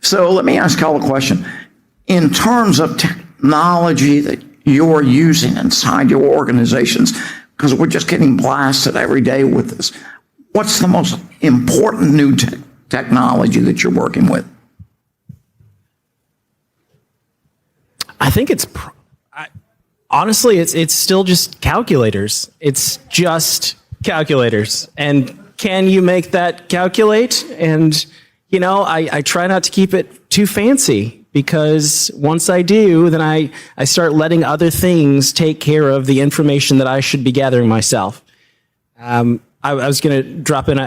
So let me ask y'all a question. In terms of technology that you're using inside your organizations, because we're just getting blasted every day with this, what's the most important new technology that you're working with? I think honestly, it's still just calculators. It's just calculators. And can you make that calculate? And, I try not to keep it too fancy, because once I do, then I start letting other things take care of the information that I should be gathering myself. I was going to drop in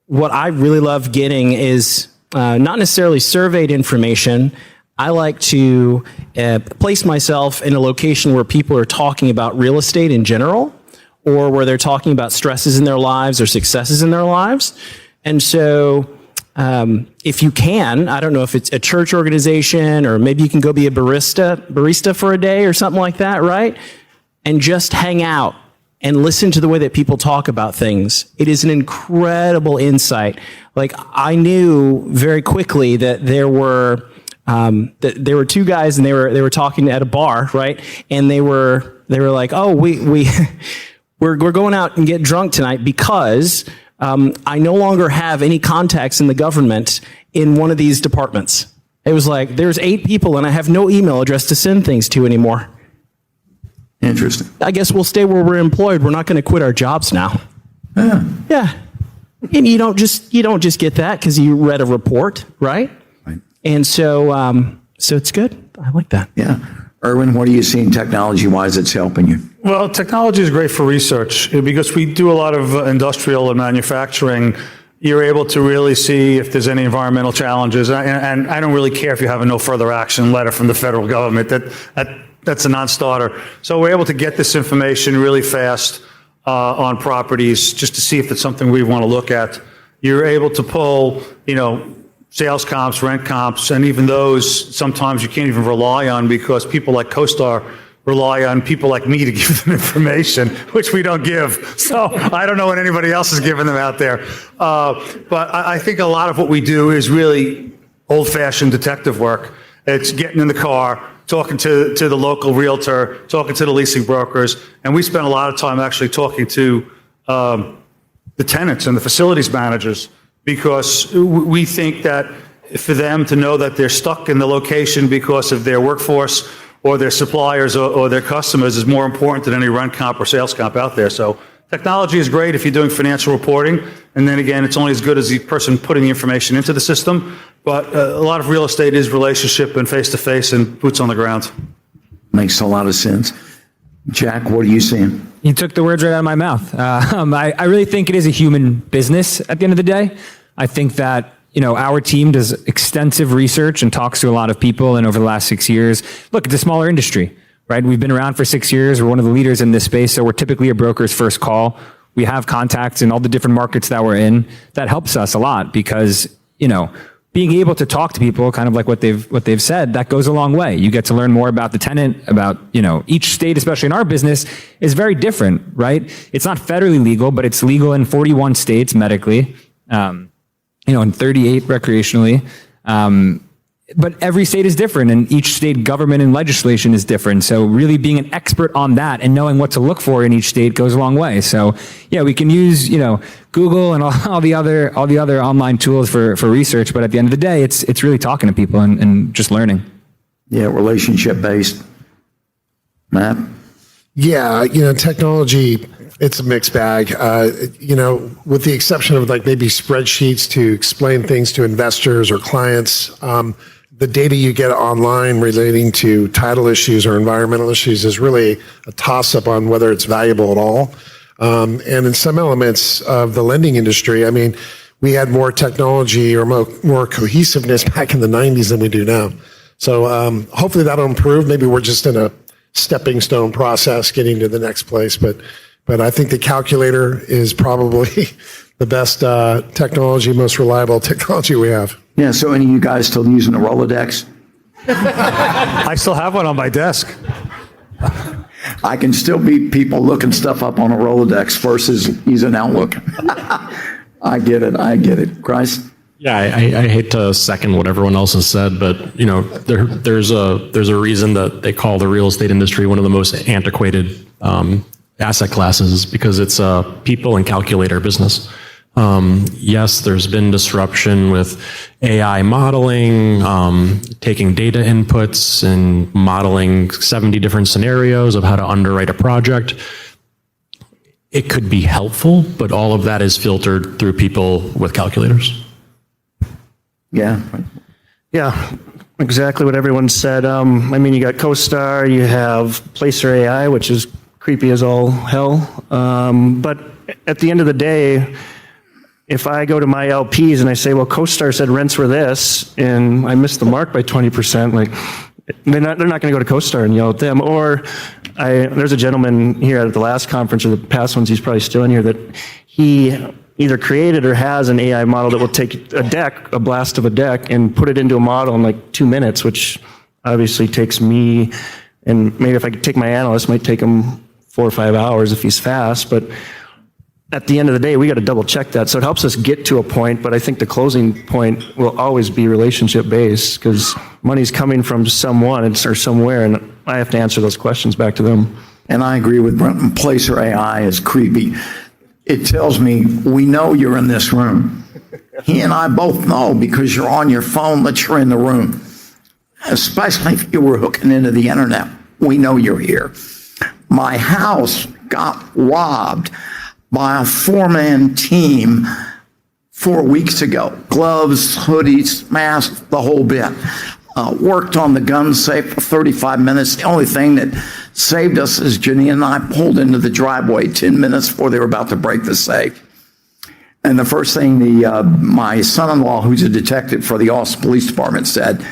what I really love getting is not necessarily surveyed information. I like to place myself in a location where people are talking about real estate in general, or where they're talking about stresses in their lives or successes in their lives. And so if you can, I don't know if it's a church organization, or maybe you can go be a barista for a day or something like that, right? And just hang out and listen to the way that people talk about things. It is an incredible insight. Like, I knew very quickly that there were two guys, and they were talking at a bar, right? And they were like, "Oh, we're going out and get drunk tonight because I no longer have any contacts in the government in one of these departments." It was like, there's 8 people and I have no email address to send things to anymore. Interesting. I guess we'll stay where we're employed. We're not going to quit our jobs now. Yeah. And you don't just get that because you read a report, right? Right. And so it's good. I like that. Yeah. Erwin, what are you seeing technology-wise that's helping you? Well, technology is great for research because we do a lot of industrial and manufacturing. You're able to really see if there's any environmental challenges. And I don't really care if you have a no further action letter from the federal government. That's a non-starter. So we're able to get this information really fast on properties just to see if it's something we want to look at. You're able to pull, sales comps, rent comps, and even those sometimes you can't even rely on because people like CoStar rely on people like me to give them information, which we don't give. So I don't know what anybody else is giving them out there. But I think a lot of what we do is really old-fashioned detective work. It's getting in the car, talking to the local realtor, talking to the leasing brokers, and we spend a lot of time actually talking to the tenants and the facilities managers, because we think that for them to know that they're stuck in the location because of their workforce or their suppliers or their customers is more important than any rent comp or sales comp out there. So technology is great if you're doing financial reporting, and then again, it's only as good as the person putting the information into the system. But a lot of real estate is relationship and face-to-face and boots on the ground. Makes a lot of sense. Jack, what are you seeing? You took the words right out of my mouth. I really think it is a human business at the end of the day. I think that, our team does extensive research and talks to a lot of people. And over the last 6 years, look, it's a smaller industry, right? We've been around for 6 years. We're one of the leaders in this space. So we're typically a broker's first call. We have contacts in all the different markets that we're in. That helps us a lot because, being able to talk to people, kind of like what they've said, that goes a long way. You get to learn more about the tenant, about, each state, especially in our business, is very different, right? It's not federally legal, but it's legal in 41 states medically, and 38 recreationally. But every state is different, and each state government and legislation is different. So really being an expert on that and knowing what to look for in each state goes a long way. So yeah, we can use, Google and all the other online tools for research, but at the end of the day, it's really talking to people and just learning. Yeah, relationship based. Matt? Yeah, technology, it's a mixed bag. With the exception of like maybe spreadsheets to explain things to investors or clients, the data you get online relating to title issues or environmental issues is really a toss-up on whether it's valuable at all. And in some elements of the lending industry, we had more technology or more cohesiveness back in the 90s than we do now. So hopefully that'll improve. Maybe we're just in a stepping stone process getting to the next place. But I think the calculator is probably the best technology, most reliable technology we have. Yeah, so any of you guys still using the Rolodex? I still have one on my desk. I can still beat people looking stuff up on a Rolodex versus using Outlook. I get it. Christ? Yeah, I hate to second what everyone else has said, but you know, there's a reason that they call the real estate industry one of the most antiquated asset classes, because it's a people and calculator business. Yes, there's been disruption with AI modeling, taking data inputs and modeling 70 different scenarios of how to underwrite a project. It could be helpful, but all of that is filtered through people with calculators. Yeah. Yeah, exactly what everyone said. I mean, you got CoStar, you have Placer AI, which is creepy as all hell. But at the end of the day, if I go to my LPs and I say, well, CoStar said rents were this, and I missed the mark by 20%, like, they're not going to go to CoStar and yell at them. Or there's a gentleman here at the last conference, or the past ones, he's probably still in here, that he either created or has an AI model that will take a blast of a deck, and put it into a model in like 2 minutes, which obviously takes me, and maybe if I could take my analyst, might take him 4 or 5 hours if he's fast. But at the end of the day, we got to double check that. So it helps us get to a point, but I think the closing point will always be relationship based, because money's coming from someone or somewhere, and I have to answer those questions back to them. And I agree with Brenton. Placer AI is creepy. It tells me, we know you're in this room. He and I both know, because you're on your phone, that you're in the room. Especially if you were hooking into the internet. We know you're here. My house got robbed by a 4-man team 4 weeks ago. Gloves, hoodies, masks, the whole bit. Worked on the gun safe for 35 minutes. The only thing that saved us is Jenny and I pulled into the driveway 10 minutes before they were about to break the safe. And the first thing my son-in-law, who's a detective for the Austin Police Department, said,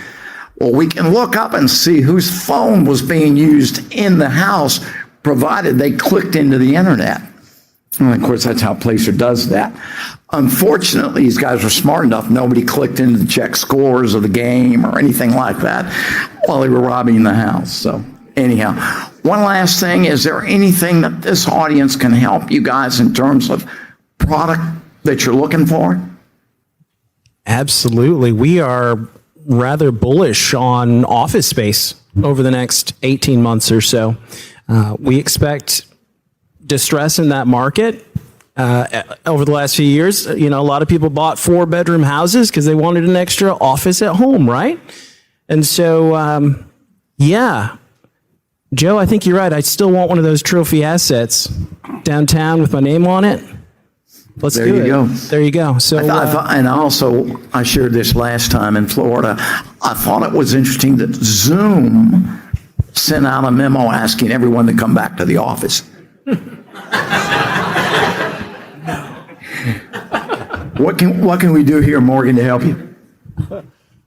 well, we can look up and see whose phone was being used in the house, provided they clicked into the internet. And of course, that's how Placer does that. Unfortunately, these guys were smart enough. Nobody clicked in to check scores of the game or anything like that while they were robbing the house. So anyhow, one last thing. Is there anything that this audience can help you guys in terms of product that you're looking for? Absolutely. We are rather bullish on office space over the next 18 months or so. We expect distress in that market over the last few years. You know, a lot of people bought 4-bedroom houses because they wanted an extra office at home, right? And so, yeah, Joe, I think you're right. I still want one of those trophy assets downtown with my name on it. Let's do it. There you go. There you go. So, and also, I shared this last time in Florida. I thought it was interesting that Zoom sent out a memo asking everyone to come back to the office. What can we do here, Morgan, to help you?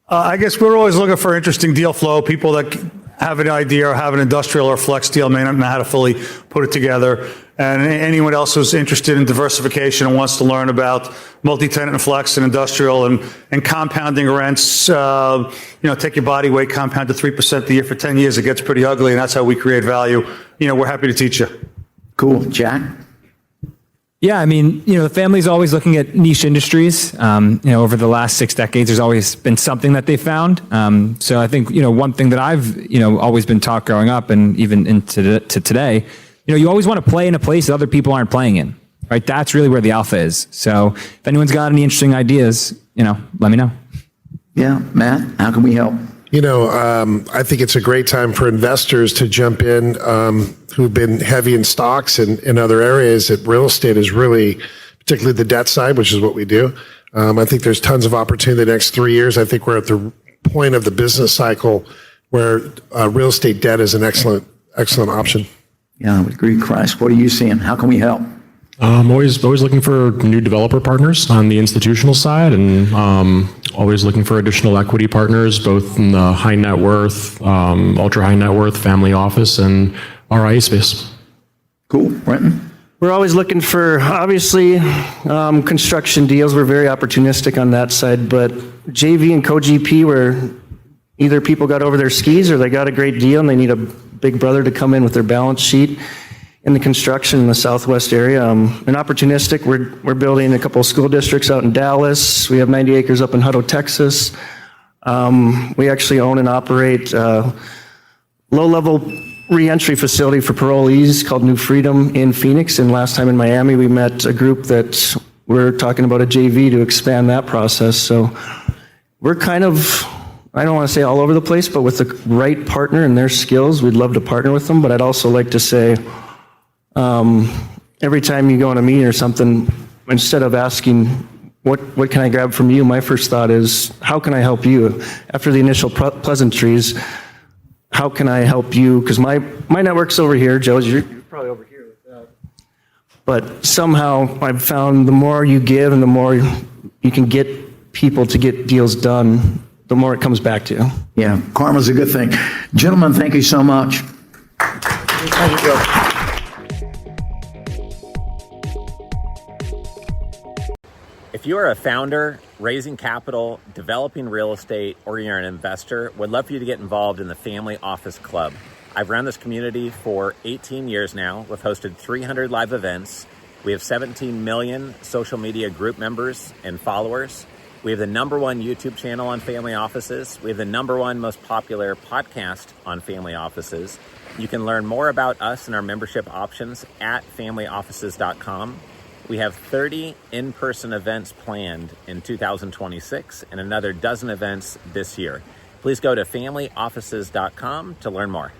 I guess we're always looking for interesting deal flow, people that have an idea or have an industrial or flex deal, may not know how to fully put it together. And anyone else who's interested in diversification and wants to learn about multi-tenant and flex and industrial and compounding rents, take your body weight, compound to 3% a year for 10 years. It gets pretty ugly, and that's how we create value. We're happy to teach you. Cool. Jack? Yeah, I mean, the family's always looking at niche industries. Over the last 6 decades, there's always been something that they found. So I think, one thing that I've, always been taught growing up and even into to today, you always want to play in a place that other people aren't playing in, right? That's really where the alpha is. So if anyone's got any interesting ideas, let me know. Yeah, Matt, how can we help? I think it's a great time for investors to jump in who've been heavy in stocks and in other areas. That real estate is really, particularly the debt side, which is what we do. I think there's tons of opportunity the next 3 years. I think we're at the point of the business cycle where real estate debt is an excellent option. Yeah, I would agree. Christ, what are you seeing? How can we help? I'm always looking for new developer partners on the institutional side, and always looking for additional equity partners, both in the high net worth, ultra high net worth, family office, and RIA space. Cool. Brenton? We're always looking for, obviously, construction deals. We're very opportunistic on that side, but JV and co-GP, where either people got over their skis or they got a great deal and they need a big brother to come in with their balance sheet. in the construction in the southwest area. And opportunistic, we're building a couple of school districts out in Dallas. We have 90 acres up in Hutto, Texas. We actually own and operate a low-level reentry facility for parolees called New Freedom in Phoenix. And last time in Miami, we met a group that we're talking about a JV to expand that process. So we're kind of, I don't want to say all over the place, but with the right partner and their skills, we'd love to partner with them. But I'd also like to say, every time you go on a meeting or something, instead of asking, what can I grab from you? My first thought is, how can I help you? After the initial pleasantries, how can I help you? Because my network's over here, Joe's, you're probably over here with that. But somehow I've found the more you give and the more you can get people to get deals done, the more it comes back to you. Yeah, karma's a good thing. Gentlemen, thank you so much. Thank you, Joe. If you are a founder, raising capital, developing real estate, or you're an investor, would love for you to get involved in the Family Office Club. I've run this community for 18 years now. We've hosted 300 live events. We have 17 million social media group members and followers. We have the #1 YouTube channel on family offices. We have the #1 most popular podcast on family offices. You can learn more about us and our membership options at familyoffices.com. We have 30 in-person events planned in 2026 and another dozen events this year. Please go to familyoffices.com to learn more.